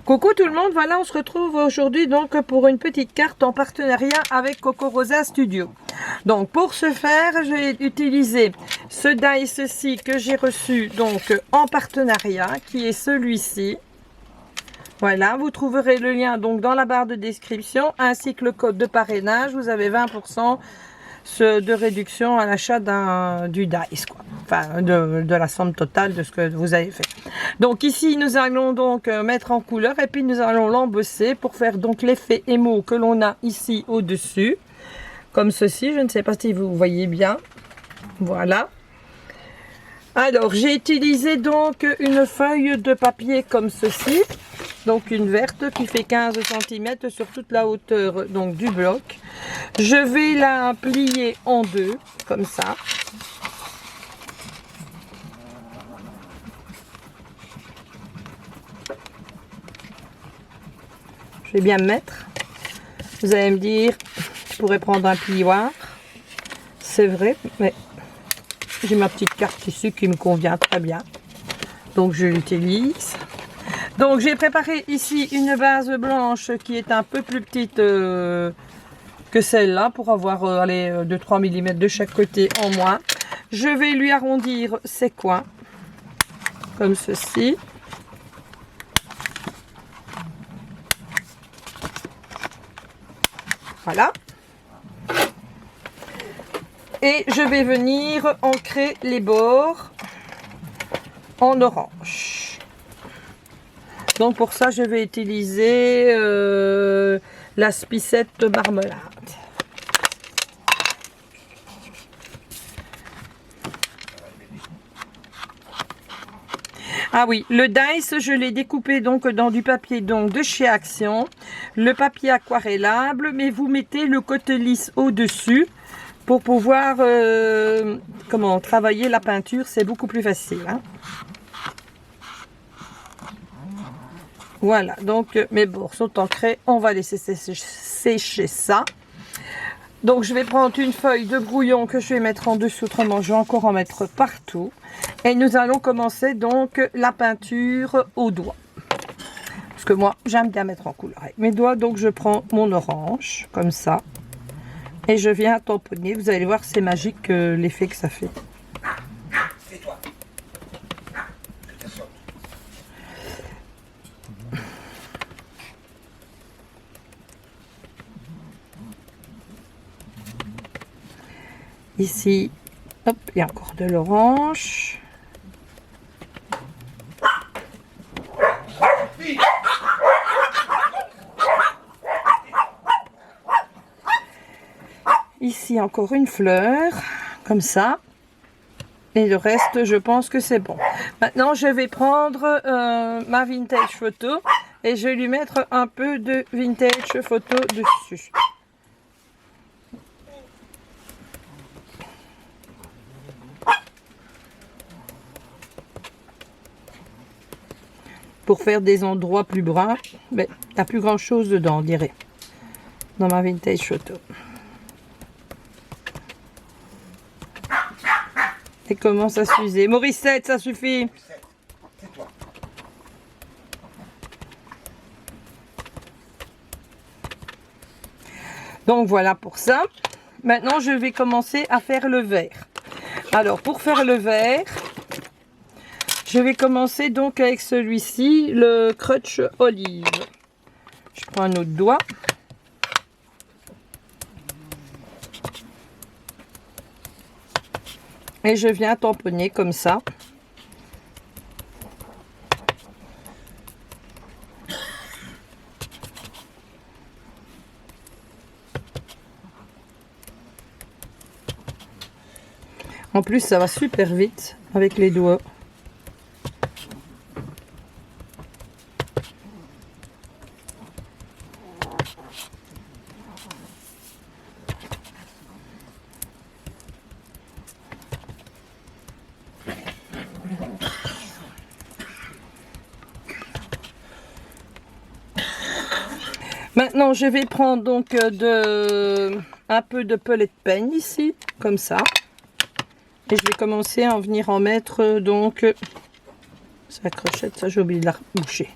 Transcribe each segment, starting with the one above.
Coucou tout le monde, voilà on se retrouve aujourd'hui donc pour une petite carte en partenariat avec Coco Rosa Studio. Donc pour ce faire, j'ai utilisé ce dice-ci que j'ai reçu donc en partenariat, qui est celui-ci. Voilà, vous trouverez le lien donc dans la barre de description ainsi que le code de parrainage. Vous avez 20% de réduction à l'achat du dice, quoi. Enfin de la somme totale de ce que vous avez fait. Donc ici nous allons donc mettre en couleur et puis nous allons l'embosser pour faire donc l'effet émo que l'on a ici au dessus, comme ceci. Je ne sais pas si vous voyez bien, voilà. Alors j'ai utilisé donc une feuille de papier comme ceci, donc une verte qui fait 15 cm sur toute la hauteur donc du bloc. Je vais la plier en deux comme ça. Je vais bien me mettre. Vous allez me dire, je pourrais prendre un plioir. C'est vrai, mais j'ai ma petite carte ici qui me convient très bien. Donc je l'utilise. Donc j'ai préparé ici une base blanche qui est un peu plus petite que celle-là, pour avoir 2-3 mm de chaque côté en moins. Je vais lui arrondir ses coins, comme ceci. Voilà. Et je vais venir ancrer les bords en orange. Donc pour ça, je vais utiliser la spicette marmelade. Ah oui, le dice, je l'ai découpé donc dans du papier donc de chez Action, le papier aquarellable, mais vous mettez le côté lisse au-dessus pour pouvoir travailler la peinture, c'est beaucoup plus facile, hein. Voilà, donc mes bords sont ancrés, on va laisser sécher ça. Donc je vais prendre une feuille de brouillon que je vais mettre en dessous, autrement je vais encore en mettre partout. Et nous allons commencer donc la peinture au doigt. Parce que moi j'aime bien mettre en couleur avec mes doigts, donc je prends mon orange, comme ça. Et je viens tamponner, vous allez voir c'est magique l'effet que ça fait. Ici, hop, il y a encore de l'orange. Ici, encore une fleur, comme ça. Et le reste, je pense que c'est bon. Maintenant, je vais prendre ma vintage photo et je vais lui mettre un peu de vintage photo dessus. Pour faire des endroits plus bruns, mais il n'y a plus grand chose dedans, on dirait, dans ma vintage photo. Et commence à s'user. Morissette, ça suffit. Donc voilà pour ça. Maintenant, je vais commencer à faire le vert. Alors, pour faire le vert, je vais commencer donc avec celui-ci, le Crutch Olive. Je prends un autre doigt. Et je viens tamponner comme ça. En plus, ça va super vite avec les doigts. Maintenant, je vais prendre donc un peu de pellet de peigne ici, comme ça. Et je vais commencer à en venir en mettre donc... Ça crochette, ça j'ai oublié de la boucher.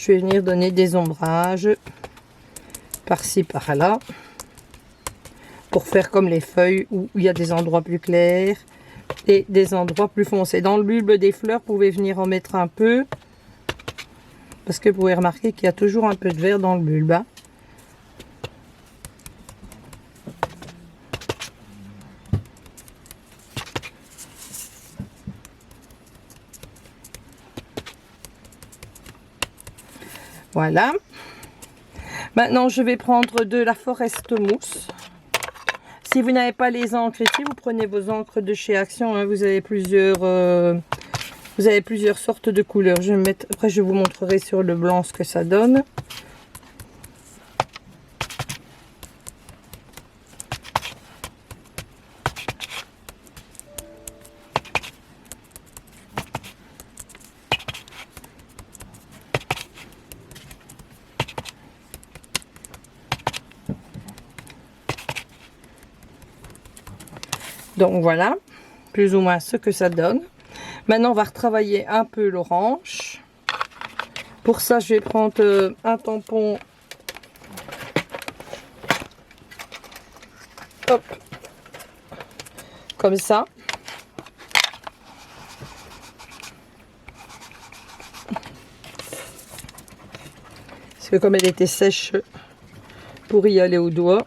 Je vais venir donner des ombrages par-ci, par-là, pour faire comme les feuilles où il y a des endroits plus clairs et des endroits plus foncés. Dans le bulbe des fleurs, vous pouvez venir en mettre un peu, parce que vous pouvez remarquer qu'il y a toujours un peu de vert dans le bulbe. Hein. Voilà. Maintenant, je vais prendre de la Forest Mousse. Si vous n'avez pas les encres ici, vous prenez vos encres de chez Action. Hein. Vous avez plusieurs sortes de couleurs. Je vais mettre, après, je vous montrerai sur le blanc ce que ça donne. Donc voilà, plus ou moins ce que ça donne. Maintenant, on va retravailler un peu l'orange. Pour ça, je vais prendre un tampon. Hop. Comme ça. Parce que comme elle était sèche, pour y aller au doigt.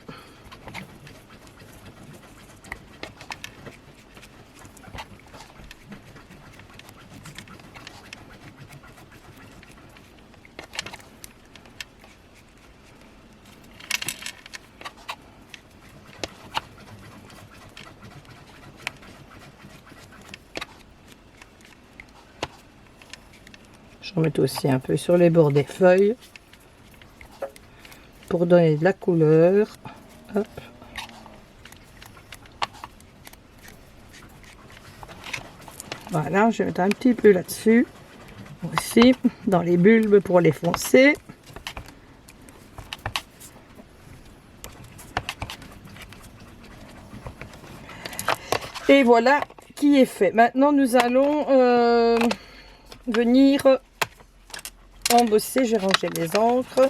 J'en mets aussi un peu sur les bords des feuilles pour donner de la couleur. Hop. Voilà, je vais mettre un petit peu là-dessus aussi, dans les bulbes pour les foncer. Et voilà qui est fait. Maintenant, nous allons venir embosser. J'ai rangé les encres.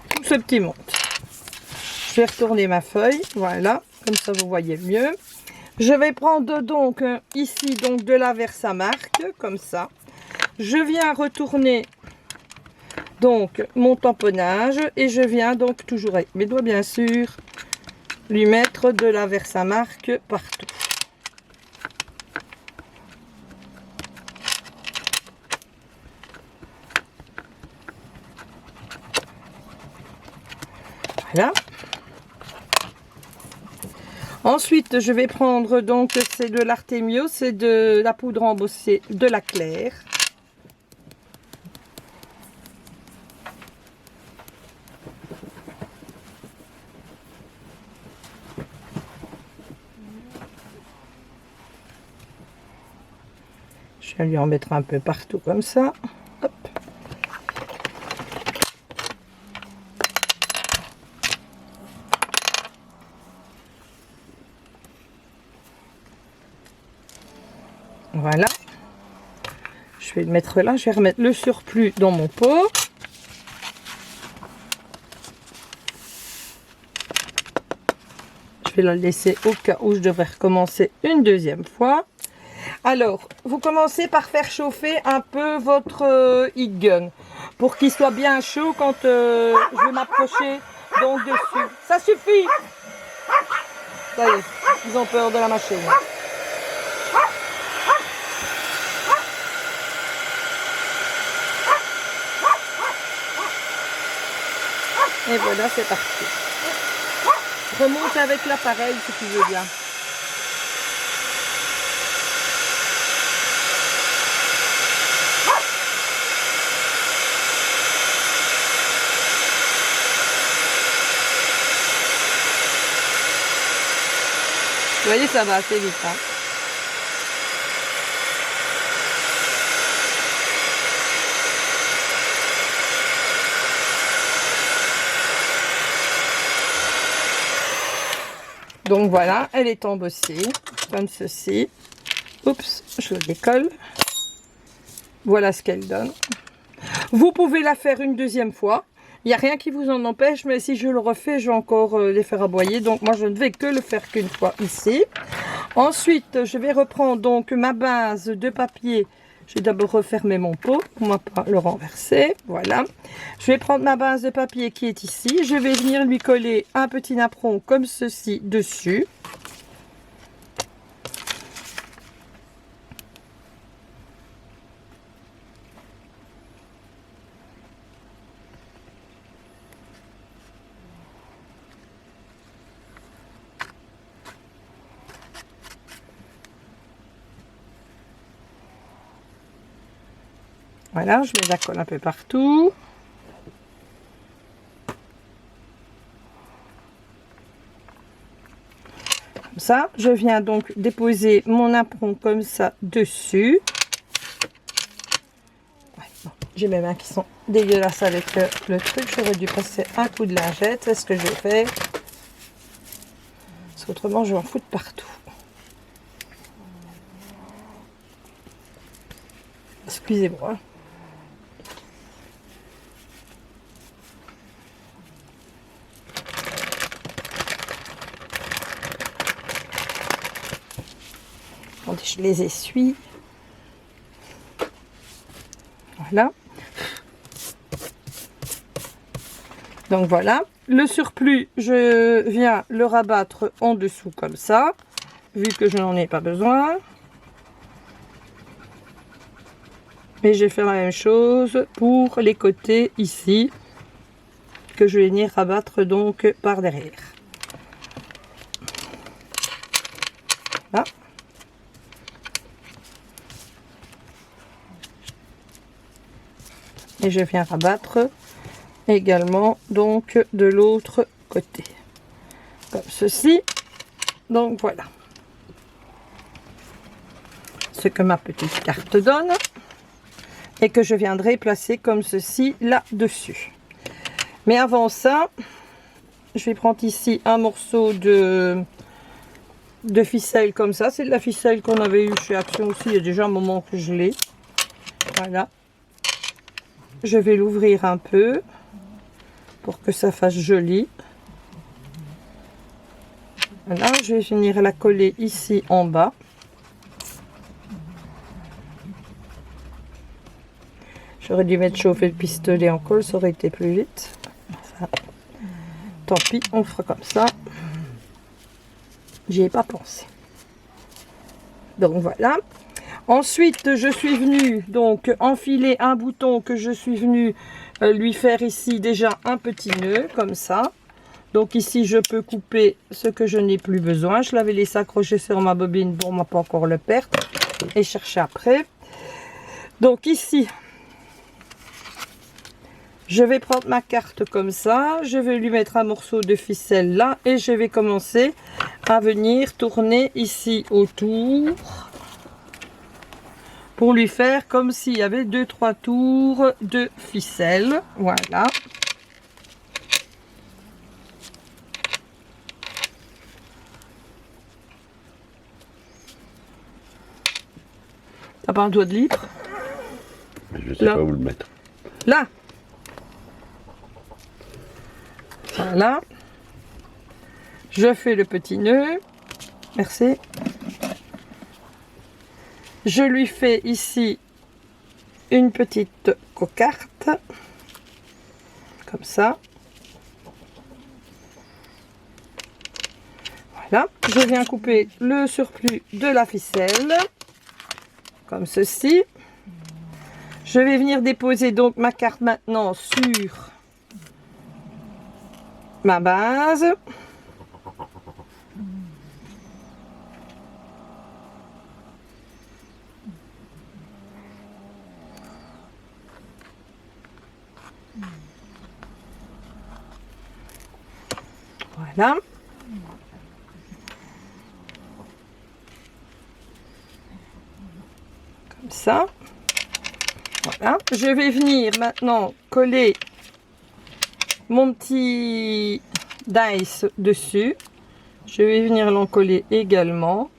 Tout ce petit monte. Je vais retourner ma feuille. Voilà, comme ça vous voyez mieux. Je vais prendre donc ici donc de la Versamark, comme ça. Je viens retourner donc mon tamponnage et je viens donc toujours avec mes doigts bien sûr lui mettre de la Versamark partout. Voilà. Ensuite, je vais prendre donc, c'est de l'Artemio, c'est de la poudre embossée de la Claire. Je vais lui en mettre un peu partout comme ça. Hop. Voilà. Je vais le mettre là. Je vais remettre le surplus dans mon pot. Je vais la laisser au cas où je devrais recommencer une deuxième fois. Alors, vous commencez par faire chauffer un peu votre heat gun pour qu'il soit bien chaud quand je vais m'approcher donc dessus. Ça suffit. Ça y est, ils ont peur de la machine. Et voilà, c'est parti. Remonte avec l'appareil si tu veux bien. Vous voyez, ça va assez vite. Hein. Donc voilà, elle est embossée comme ceci. Oups, je le décolle. Voilà ce qu'elle donne. Vous pouvez la faire une deuxième fois. Il n'y a rien qui vous en empêche, mais si je le refais, je vais encore les faire aboyer. Donc moi, je ne vais que le faire qu'une fois ici. Ensuite, je vais reprendre donc ma base de papier. Je vais d'abord refermer mon pot pour ne pas le renverser. Voilà. Je vais prendre ma base de papier qui est ici. Je vais venir lui coller un petit napperon comme ceci dessus. Voilà, je les accole un peu partout. Comme ça, je viens donc déposer mon napperon comme ça dessus. Ouais, bon, j'ai mes mains qui sont dégueulasses avec le truc. J'aurais dû passer un coup de lingette, c'est ce que je vais faire. Parce qu'autrement, je vais en foutre partout. Excusez-moi. Je les essuie. Voilà. Donc voilà. Le surplus, je viens le rabattre en dessous comme ça, vu que je n'en ai pas besoin. Et je vais faire la même chose pour les côtés ici, que je vais venir rabattre donc par derrière. Là. Et je viens rabattre également donc de l'autre côté comme ceci. Donc voilà ce que ma petite carte donne et que je viendrai placer comme ceci là dessus. Mais avant ça, je vais prendre ici un morceau de ficelle comme ça. C'est de la ficelle qu'on avait eu chez Action aussi, il y a déjà un moment que je l'ai. Voilà. Je vais l'ouvrir un peu pour que ça fasse joli. Voilà, je vais venir la coller ici en bas. J'aurais dû mettre chauffer le pistolet en colle, ça aurait été plus vite. Ça, tant pis, on le fera comme ça. J'y ai pas pensé. Donc voilà. Ensuite, je suis venue donc enfiler un bouton que je suis venue lui faire ici déjà un petit nœud comme ça. Donc ici, je peux couper ce que je n'ai plus besoin. Je l'avais laissé accrocher sur ma bobine pour ne pas encore le perdre et chercher après. Donc ici, je vais prendre ma carte comme ça. Je vais lui mettre un morceau de ficelle là et je vais commencer à venir tourner ici autour. Pour lui faire comme s'il y avait 2-3 tours de ficelle. Voilà. T'as pas un doigt de libre? Je sais pas où le mettre. Là. Voilà. Je fais le petit nœud. Merci. Je lui fais ici une petite cocarde, comme ça. Voilà. Je viens couper le surplus de la ficelle, comme ceci. Je vais venir déposer donc ma carte maintenant sur ma base. Voilà. Comme ça. Voilà. Je vais venir maintenant coller mon petit dice dessus. Je vais venir l'en coller également.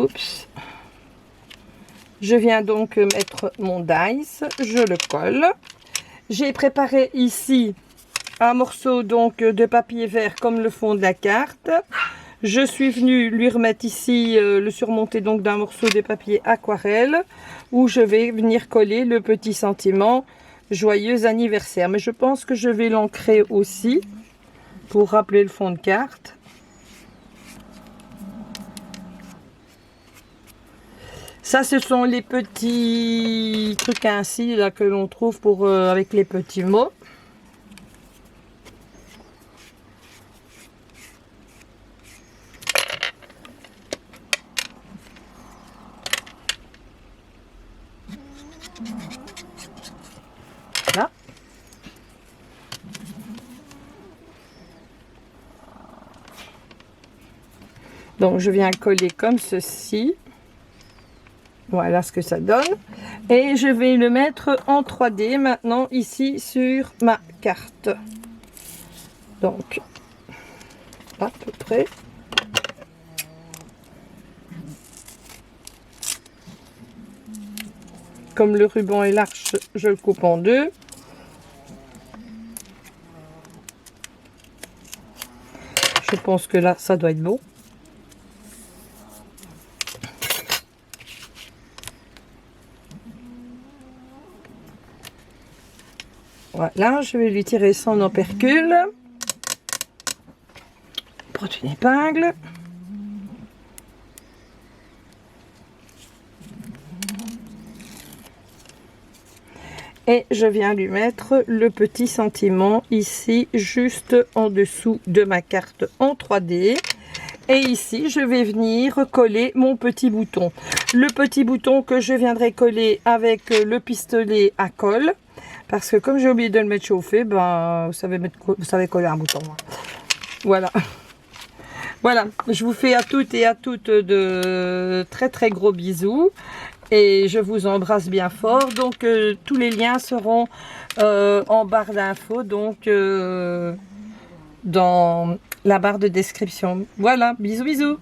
Oups. Je viens donc mettre mon dice, je le colle. J'ai préparé ici un morceau donc de papier vert comme le fond de la carte. Je suis venue lui remettre ici, le surmonter donc d'un morceau de papier aquarelle où je vais venir coller le petit sentiment joyeux anniversaire. Mais je pense que je vais l'ancrer aussi pour rappeler le fond de carte. Ça, ce sont les petits trucs ainsi là que l'on trouve pour avec les petits mots. Là. Donc, je viens coller comme ceci. Voilà ce que ça donne. Et je vais le mettre en 3D maintenant ici sur ma carte. Donc, à peu près. Comme le ruban est large, je le coupe en deux. Je pense que là, ça doit être bon. Voilà, je vais lui tirer son opercule. Prends une épingle. Et je viens lui mettre le petit sentiment ici, juste en dessous de ma carte en 3D. Et ici, je vais venir coller mon petit bouton. Le petit bouton que je viendrai coller avec le pistolet à colle. Parce que comme j'ai oublié de le mettre chauffer, ben, vous savez coller un bouton. Voilà. Voilà, je vous fais à toutes et à toutes de très très gros bisous. Et je vous embrasse bien fort. Donc, tous les liens seront en barre d'infos. Donc, dans la barre de description. Voilà, bisous bisous.